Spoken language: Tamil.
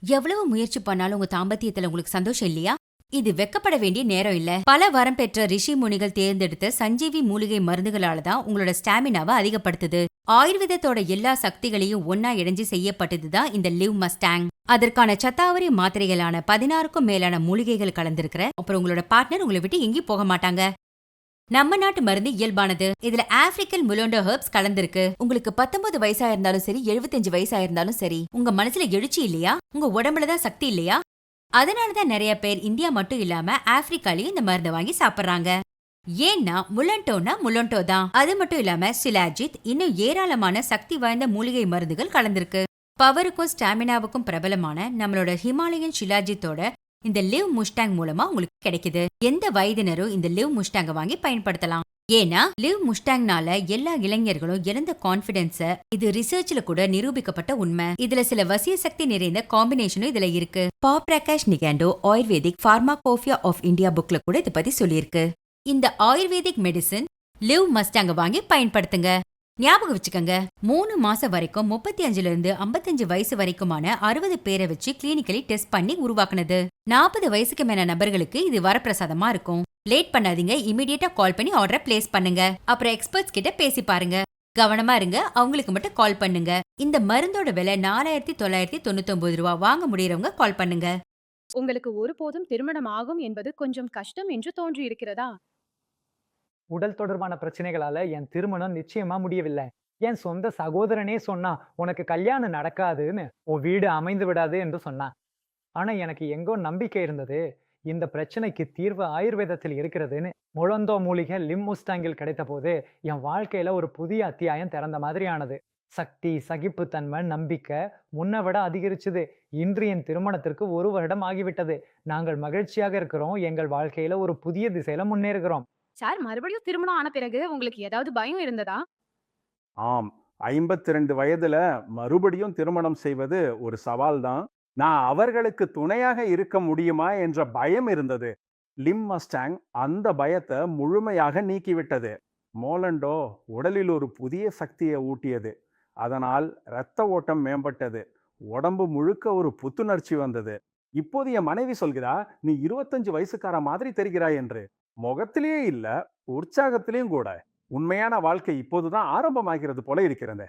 எவ்வளவு முயற்சி பண்ணாலும் உங்க தாம்பத்தியத்துல உங்களுக்கு சந்தோஷம் இல்லையா? இது வெக்கப்பட வேண்டிய நேரம் இல்ல. பல வரம் பெற்ற ரிஷி முனிகள் தேர்ந்தெடுத்த சஞ்சீவி மூலிகை மருந்துகளால தான் உங்களோட ஸ்டாமினாவை அதிகப்படுத்துது. ஆயுர்வேதத்தோட எல்லா சக்திகளையும் ஒன்னா இணைஞ்சு செய்யப்பட்டதுதான் இந்த லிவ் மஸ்டாங். அதற்கான சத்தாவரி மாத்திரைகளான 16க்கும் மேலான மூலிகைகள் கலந்திருக்கிற அப்புறம் உங்களோட பார்ட்னர் உங்களை விட்டு எங்கேயும் போக மாட்டாங்க. நம்ம நாட்டு மருந்து இயல்பானது. இதுல ஆப்பிரிக்கன் முலோண்டோ ஹெர்ப்ஸ் கலந்திருக்கு. உங்களுக்கு 19 வயசா இருந்தாலும் சரி, 75 வயசா இருந்தாலும் சரி, உங்க மனசுல எழுச்சி இல்லையா? உங்க உடம்புலதான் சக்தி இல்லையா? அதனாலதான் நிறைய பேர் இந்தியா மட்டும் இல்லாம ஆப்பிரிக்காலயும் இந்த மருந்தை வாங்கி சாப்பிடுறாங்க. ஏன்னா முலண்டோ தான். அது மட்டும் இல்லாம சிலாஜித் இன்னும் ஏராளமான சக்தி வாய்ந்த மூலிகை மருந்துகள் கலந்திருக்கு. பவருக்கும் ஸ்டாமினாவுக்கும் பிரபலமான நம்மளோட ஹிமாலயன் ஷிலாஜித்தோட இந்த லிவ் முஸ்டாங் மூலமா உங்களுக்கு கிடைக்குது. எந்த வயதினரும் இந்த லிவ் முஸ்டாங்க வாங்கி பயன்படுத்தலாம். ஏன்னா லிவ் முஸ்டாங்னால எல்லா இளைஞர்களும் இழந்த கான்பிடன்ஸ இது ரிசர்ச்ல கூட நிரூபிக்கப்பட்ட உண்மை. இதுல சில வசிய சக்தி நிறைந்த காம்பினேஷனும் இதுல இருக்கு. பிரகாஷ் நிகாண்டோ ஆயுர்வேதிக் பார்மாகோபியா ஆஃப் இந்தியா புக்ல கூட இதை பத்தி சொல்லியிருக்கு. இந்த ஆயுர்வேதிக் மெடிசின் லிவ் மஸ்டாங்க வாங்கி பயன்படுத்துங்க. ஞாபகம் வச்சுக்கங்க, 3 மாசம் வரைக்கும் 35ல இருந்து 55 வயசு வரைக்குமான 60 பேரை வச்சு கிளினிக்கலி டெஸ்ட் பண்ணி உருவாக்குனது. 40 வயசுக்கு மேல நபர்களுக்கு இது வரப்பிரசாதமா இருக்கும். லேட் பண்ணாதீங்க, இமிடியேட்டா கால் பண்ணி ஆர்டரை பிளேஸ் பண்ணுங்க. அப்புறம் எக்ஸ்பர்ட்ஸ் கிட்ட பேசி பாருங்க. கவனமா இருங்க, அவங்களுக்கு மட்டும் கால் பண்ணுங்க. இந்த மருந்தோட விலை 4999 ரூபா. வாங்க முடியறவங்க கால் பண்ணுங்க. உங்களுக்கு ஒருபோதும் திருமணம் ஆகும் என்பது கொஞ்சம் கஷ்டம் என்று தோன்றியிருக்கிறதா? உடல் தொடர்பான பிரச்சனைகளால என் திருமணம் நிச்சயமா முடியவில்லை. என் சொந்த சகோதரனே சொன்னா, உனக்கு கல்யாணம் நடக்காதுன்னு, உன் வீடு அமைந்து விடாது என்று சொன்னான். ஆனா எனக்கு எங்கோ நம்பிக்கை இருந்தது. இந்த பிரச்சனைக்கு தீர்வு ஆயுர்வேதத்தில் இருக்கிறதுன்னு. முழந்தோ மூலிகை லிம்முஸ்டாங்கில் கிடைத்த போது என் வாழ்க்கையில ஒரு புதிய அத்தியாயம் திறந்த மாதிரி ஆனது. சக்தி, சகிப்புத்தன்மை, நம்பிக்கை முன்ன விட அதிகரிச்சுது. இன்று என் திருமணத்திற்கு 1 வருடம் ஆகிவிட்டது. நாங்கள் மகிழ்ச்சியாக இருக்கிறோம். எங்கள் வாழ்க்கையில ஒரு புதிய திசையில முன்னேறுகிறோம். சார், மறுபடியும் திருமணம் ஆன பிறகு உங்களுக்கு ஏதாவது பயம் இருந்ததா? ஆம். 52 வயதுல மறுபடியும் திருமணம் செய்வது ஒரு சவால் தான். நான் அவர்களுக்கு துணையாக இருக்க முடியுமா என்ற பயம் இருந்தது. லிம் மஸ்டாங் அந்த பயத்தை முழுமையாக நீக்கிவிட்டது. மோலண்டோ உடலில் ஒரு புதிய சக்தியை ஊட்டியது. அதனால் இரத்த ஓட்டம் மேம்பட்டது. உடம்பு முழுக்க ஒரு புத்துணர்ச்சி வந்தது. இப்போது என் மனைவி சொல்கிறா, நீ 25 வயசுக்கார மாதிரி தெரிகிறாய் என்று. முகத்திலேயே இல்ல, உற்சாகத்திலேயும் கூட. உண்மையான வாழ்க்கை இப்போதுதான் ஆரம்பமாகிறது போல இருக்கிறது.